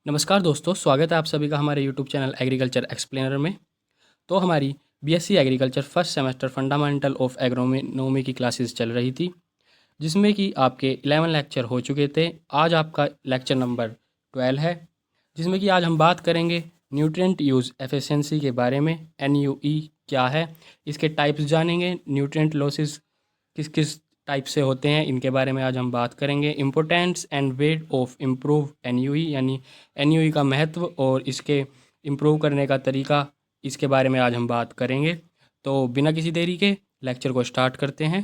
नमस्कार दोस्तों, स्वागत है आप सभी का हमारे यूट्यूब चैनल एग्रीकल्चर एक्सप्लेनर में। तो हमारी BSc agriculture first semester fundamental of agronomy की क्लासेस चल रही थी, जिसमें कि आपके 11 लेक्चर हो चुके थे। आज आपका लेक्चर नंबर 12 है, जिसमें कि आज हम बात करेंगे न्यूट्रिएंट यूज़ एफिशिएंसी के बारे में। एनयूई क्या है, इसके टाइप्स जानेंगे। न्यूट्रिएंट लॉसेस किस किस टाइप से होते हैं, इनके बारे में आज हम बात करेंगे। Importance and weight of improve NUE, यानी एनयूई का महत्व और इसके इम्प्रूव करने का तरीका, इसके बारे में आज हम बात करेंगे। तो बिना किसी देरी के लेक्चर को स्टार्ट करते हैं।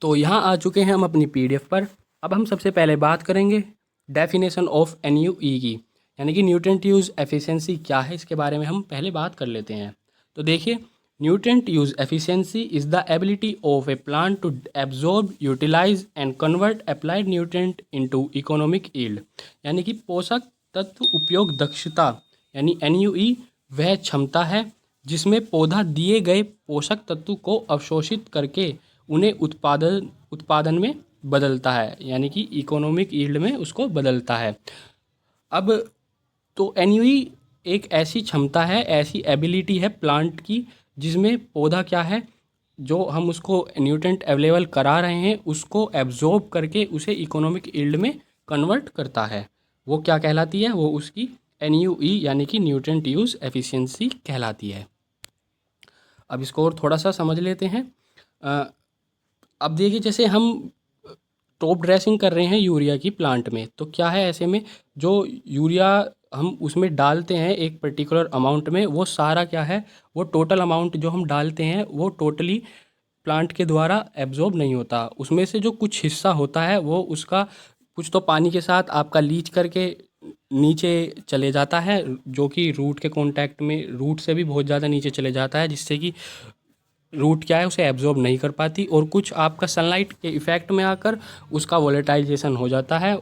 तो यहाँ आ चुके हैं हम अपनी पीडीएफ पर। अब हम सबसे पहले बात करेंगे डेफिनेशन ऑफ एनयूई की, यानी कि न्यूट्रिएंट यूज़ एफिशिएंसी क्या है, इसके बारे में हम पहले बात कर लेते हैं। तो देखिए, nutrient use efficiency is the ability of a plant to absorb, utilise and convert applied nutrient into economic yield, यानी कि पोषक तत्व उपयोग दक्षता, यानी एनयूई वह क्षमता है जिसमें पौधा दिए गए पोषक तत्व को अवशोषित करके उन्हें उत्पादन में बदलता है, यानी कि इकोनॉमिक यील्ड में उसको बदलता है। अब तो एनयूई एक ऐसी क्षमता है, ऐसी एबिलिटी है प्लांट की, जिसमें पौधा क्या है, जो हम उसको न्यूट्रिएंट अवेलेबल करा रहे हैं उसको एब्जॉर्ब करके उसे इकोनॉमिक यील्ड में कन्वर्ट करता है। वो क्या कहलाती है, वो उसकी एनयूई यानी कि न्यूट्रिएंट यूज़ एफिशिएंसी कहलाती है। अब इसको और थोड़ा सा समझ लेते हैं। अब देखिए, जैसे हम टॉप ड्रेसिंग कर रहे हैं यूरिया की प्लांट में, तो क्या है, ऐसे में जो यूरिया हम उसमें डालते हैं एक पर्टिकुलर अमाउंट में, वो सारा क्या है, वो टोटल अमाउंट जो हम डालते हैं वो टोटली प्लांट के द्वारा एब्जॉर्ब नहीं होता। उसमें से जो कुछ हिस्सा होता है वो उसका कुछ तो पानी के साथ आपका लीच करके नीचे चले जाता है, जो कि रूट के कांटेक्ट में, रूट से भी बहुत ज़्यादा नीचे चले जाता है, जिससे कि रूट क्या है उसे एब्जॉर्ब नहीं कर पाती, और कुछ आपका सनलाइट के इफ़ेक्ट में आकर उसका वोलेटाइजेशन हो जाता है,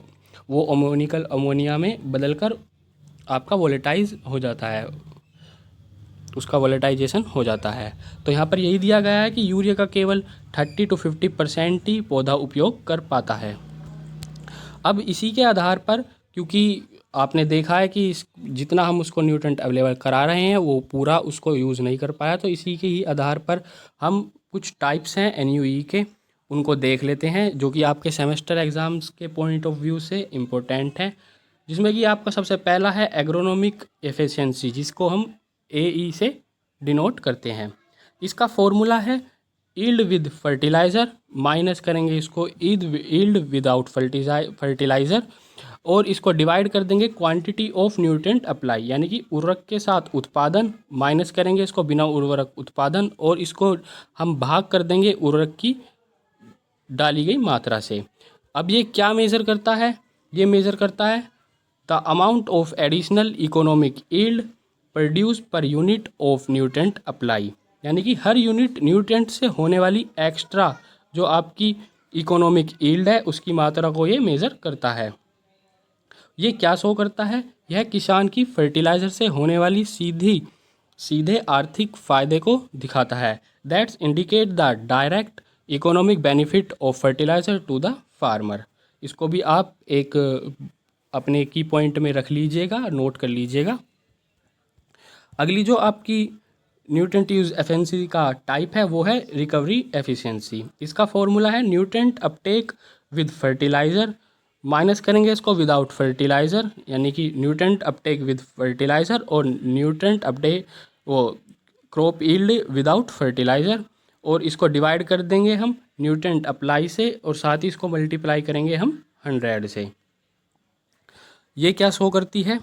वो अमोनिया में बदलकर आपका वोलेटाइज हो जाता है, उसका वोलेटाइजेशन हो जाता है। तो यहाँ पर यही दिया गया है कि यूरिया का केवल 30 to 50% ही पौधा उपयोग कर पाता है। अब इसी के आधार पर, क्योंकि आपने देखा है कि जितना हम उसको न्यूट्रिएंट अवेलेबल करा रहे हैं वो पूरा उसको यूज़ नहीं कर पाया, तो इसी के ही आधार पर हम कुछ टाइप्स हैं एनयूई के, उनको देख लेते हैं, जो कि आपके सेमेस्टर एग्ज़ाम्स के पॉइंट ऑफ व्यू से इम्पोर्टेंट है। जिसमें कि आपका सबसे पहला है एग्रोनॉमिक एफिशिएंसी, जिसको हम एई से डिनोट करते हैं। इसका फॉर्मूला है यील्ड विद फर्टिलाइज़र, माइनस करेंगे इसको यील्ड विदाउट फर्टिलाइज़र, और इसको डिवाइड कर देंगे क्वांटिटी ऑफ न्यूट्रिएंट अप्लाई, यानी कि उर्वरक के साथ उत्पादन, माइनस करेंगे इसको बिना उर्वरक उत्पादन, और इसको हम भाग कर देंगे उर्वरक की डाली गई मात्रा से। अब ये क्या मेज़र करता है, ये मेज़र करता है the amount of additional economic yield produce per unit of nutrient apply, यानी कि हर यूनिट न्यूट्रिएंट से होने वाली एक्स्ट्रा जो आपकी इकोनॉमिक यील्ड है उसकी मात्रा को ये मेज़र करता है। ये क्या शो करता है, यह किसान की फर्टिलाइज़र से होने वाली सीधे आर्थिक फ़ायदे को दिखाता है। That's indicate the direct economic benefit of fertiliser to the farmer. इसको भी आप एक अपने की पॉइंट में रख लीजिएगा, नोट कर लीजिएगा। अगली जो आपकी न्यूट्रिएंट यूज़ एफिशिएंसी का टाइप है वो है रिकवरी एफिशिएंसी। इसका फॉर्मूला है nutrient Uptake with fertiliser, minus करेंगे इसको विदाउट फर्टिलाइज़र, यानी कि न्यूट्रिएंट अपटेक विद फर्टिलाइज़र और न्यूट्रिएंट अपटेक वो क्रॉप यील्ड विदाउट फर्टिलाइज़र, और इसको डिवाइड कर देंगे हम न्यूट्रिएंट अप्लाई से, और साथ ही इसको मल्टीप्लाई करेंगे हम 100 से। ये क्या शो करती है,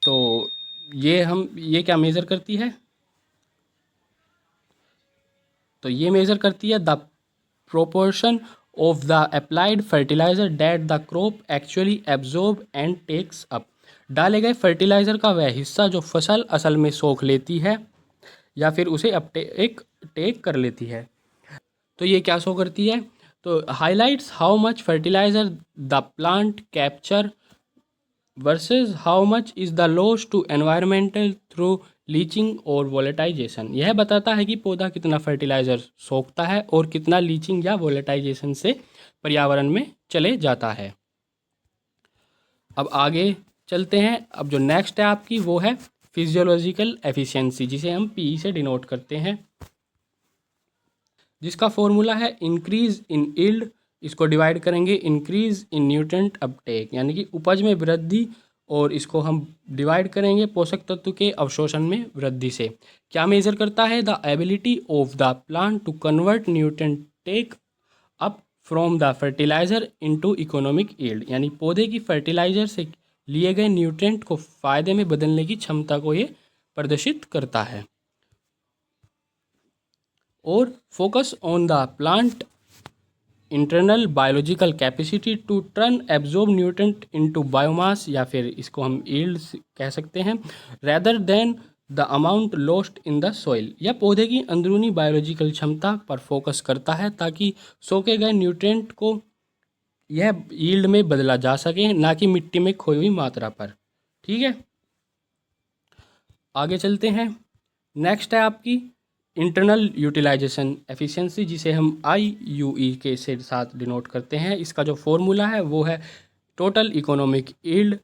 तो ये क्या मेज़र करती है, तो ये मेज़र करती है the proportion of the applied fertiliser that the crop actually absorb and takes up. डाले गए फर्टिलाइज़र का वह हिस्सा जो फसल असल में सोख लेती है या फिर उसे टेक कर लेती है। तो ये क्या शो करती है, तो highlights how much fertiliser the plant capture versus how much is the loss to environmental through leaching और वोलेटाइजेशन। यह बताता है कि पौधा कितना फर्टिलाइज़र सोखता है और कितना लीचिंग या वोलेटाइजेशन से पर्यावरण में चले जाता है। अब आगे चलते हैं। अब जो नेक्स्ट है आपकी वो है फिजियोलॉजिकल एफिशिएंसी, जिसे हम पी से डिनोट करते हैं, जिसका फॉर्मूला है इंक्रीज इन यील्ड। इसको डिवाइड करेंगे इंक्रीज इन न्यूट्रेंट अपटेक, यानी कि उपज में वृद्धि, और इसको हम डिवाइड करेंगे पोषक तत्व के अवशोषण में वृद्धि से। क्या मेजर करता है? The ability of the plant to convert nutrient take up from the fertiliser into economic yield, यानी पौधे की फर्टिलाइजर से लिए गए न्यूट्रेंट को फायदे में बदलने की क्षमता को ये प्रदर्शित करता है। और focus on the plant internal biological capacity to turn absorb nutrient into biomass, या फिर इसको हम यील्ड कह सकते हैं, rather than the amount lost in the soil, या पौधे की अंदरूनी बायोलॉजिकल क्षमता पर फोकस करता है ताकि सोखे गए न्यूट्रेंट को यह यील्ड में बदला जा सके, ना कि मिट्टी में खोई हुई मात्रा पर। ठीक है, आगे चलते हैं। नेक्स्ट है आपकी इंटरनल यूटिलाइजेशन एफिशिएंसी, जिसे हम IUE के से साथ डिनोट करते हैं। इसका जो फॉर्मूला है वो है टोटल इकोनॉमिक यील्ड।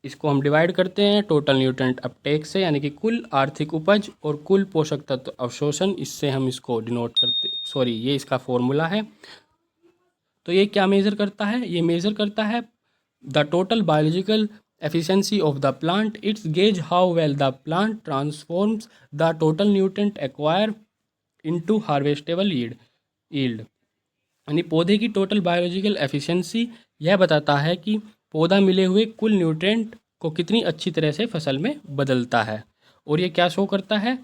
इसको हम डिवाइड करते हैं टोटल न्यूट्रेंट अपटेक से, यानी कि कुल आर्थिक उपज, और कुल पोषक तत्व अवशोषण, इससे हम इसको डिनोट करते, सॉरी ये इसका फॉर्मूला है। तो ये क्या मेज़र करता है? ये मेज़र करता है the total biological efficiency of the plant. It's gauge how well the plant transforms the total nutrient acquired into harvestable yield। यानी पौधे की टोटल बायोलॉजिकल एफिशिएंसी यह बताता है कि पौधा मिले हुए कुल न्यूट्रेंट को कितनी अच्छी तरह से फसल में बदलता है। और ये क्या शो करता है?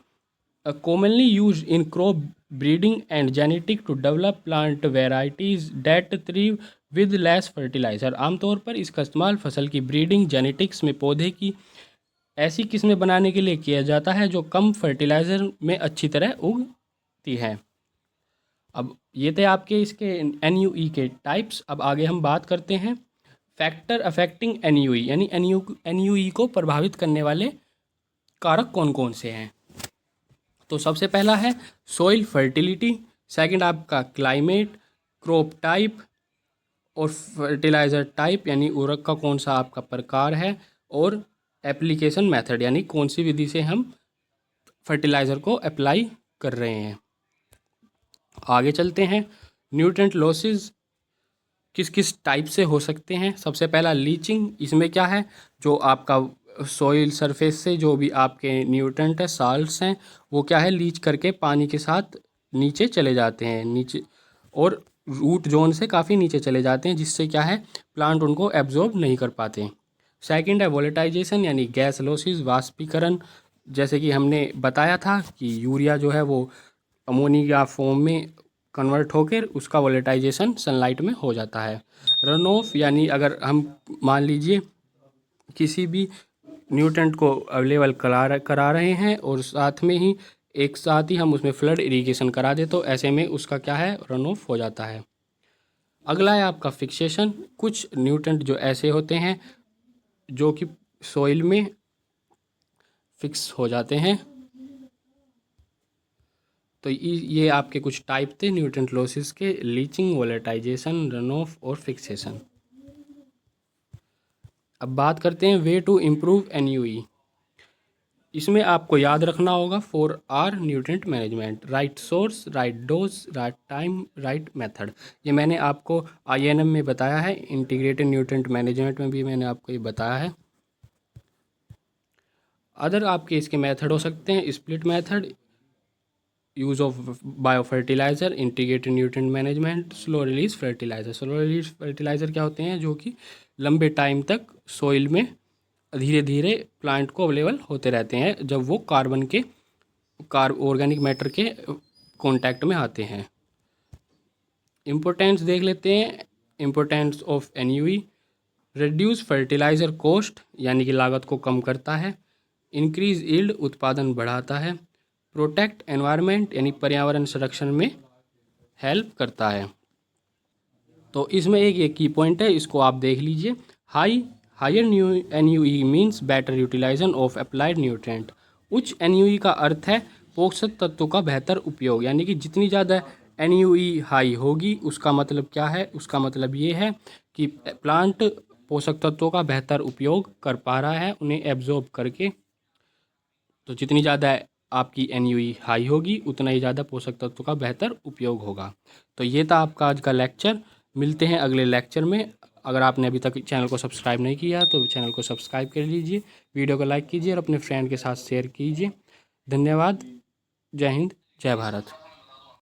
commonly used in crop breeding and genetic to develop plant varieties that thrive with less fertilizer। आमतौर पर इसका इस्तेमाल फसल की ब्रीडिंग, जेनेटिक्स में पौधे की ऐसी किस्में बनाने के लिए किया जाता है जो कम फर्टिलाइज़र में अच्छी तरह उगती हैं। अब ये थे आपके इसके NUE के टाइप्स। अब आगे हम बात करते हैं फैक्टर अफेक्टिंग NUE, यानी NUE को प्रभावित करने वाले कारक कौन कौन से हैं। तो सबसे पहला है सॉइल फर्टिलिटी, सेकंड आपका क्लाइमेट, क्रॉप टाइप, और फर्टिलाइज़र टाइप, यानी उर्वरक का कौन सा आपका प्रकार है, और एप्लीकेशन मेथड, यानी कौन सी विधि से हम फर्टिलाइज़र को अप्लाई कर रहे हैं। आगे चलते हैं। न्यूट्रेंट लॉसेस किस किस टाइप से हो सकते हैं। सबसे पहला लीचिंग, इसमें क्या है, जो आपका सॉइल सरफेस से जो भी आपके न्यूट्रेंट है, साल्ट्स हैं, वो क्या है, लीच करके पानी के साथ नीचे चले जाते हैं, नीचे, और रूट जोन से काफ़ी नीचे चले जाते हैं, जिससे क्या है, प्लांट उनको एब्जॉर्ब नहीं कर पाते। सेकंड है वोलेटाइजेशन, यानी गैस लॉसेस, वाष्पीकरण, जैसे कि हमने बताया था कि यूरिया जो है वो अमोनिया फॉर्म में कन्वर्ट होकर उसका वोलेटाइजेशन सनलाइट में हो जाता है। रन ऑफ, यानी अगर हम मान लीजिए किसी भी न्यूट्रेंट को अवेलेबल करा रहे हैं और साथ में ही एक साथ ही हम उसमें फ्लड इरिगेशन करा दें, तो ऐसे में उसका क्या है, रन ऑफ हो जाता है। अगला है आपका फिक्सेशन। कुछ न्यूट्रेंट जो ऐसे होते हैं जो कि सॉइल में फिक्स हो जाते हैं। तो ये आपके कुछ टाइप थे न्यूट्रेंट लॉसेस के, लीचिंग, वोलेटाइजेशन, रन ऑफ और फिक्सेशन। अब बात करते हैं वे टू इम्प्रूव NUE। इसमें आपको याद रखना होगा 4R nutrient management, right source, right dose, right time, right method. ये मैंने आपको INM में बताया है, इंटीग्रेटेड न्यूट्रेंट मैनेजमेंट में भी मैंने आपको ये बताया है। अदर आपके इसके मेथड हो सकते हैं split method, use of bio fertiliser, integrated nutrient management, slow release fertiliser. Slow release fertiliser क्या होते हैं, जो कि लंबे टाइम तक सॉइल में धीरे धीरे प्लांट को अवेलेबल होते रहते हैं जब वो ऑर्गेनिक मैटर के कांटेक्ट में आते हैं। इम्पोर्टेंस देख लेते हैं। Importance of NUE, reduce fertiliser cost, यानी कि लागत को कम करता है। इंक्रीज यील्ड, उत्पादन बढ़ाता है। प्रोटेक्ट एनवायरनमेंट, यानी पर्यावरण संरक्षण में हेल्प करता है। तो इसमें एक की पॉइंट है, इसको आप देख लीजिए। Higher NUE means better utilisation of applied nutrient. उच्च NUE का अर्थ है पोषक तत्वों का बेहतर उपयोग, यानी कि जितनी ज़्यादा NUE हाई होगी उसका मतलब क्या है, उसका मतलब ये है कि प्लांट पोषक तत्वों का बेहतर उपयोग कर पा रहा है उन्हें एब्जॉर्ब करके। तो जितनी ज़्यादा आपकी NUE हाई होगी उतना ही ज़्यादा पोषक तत्वों का बेहतर उपयोग होगा। तो ये था आपका आज का लेक्चर। मिलते हैं अगले लेक्चर में। अगर आपने अभी तक चैनल को सब्सक्राइब नहीं किया तो चैनल को सब्सक्राइब कर लीजिए, वीडियो को लाइक कीजिए और अपने फ्रेंड के साथ शेयर कीजिए। धन्यवाद। जय हिंद, जय भारत।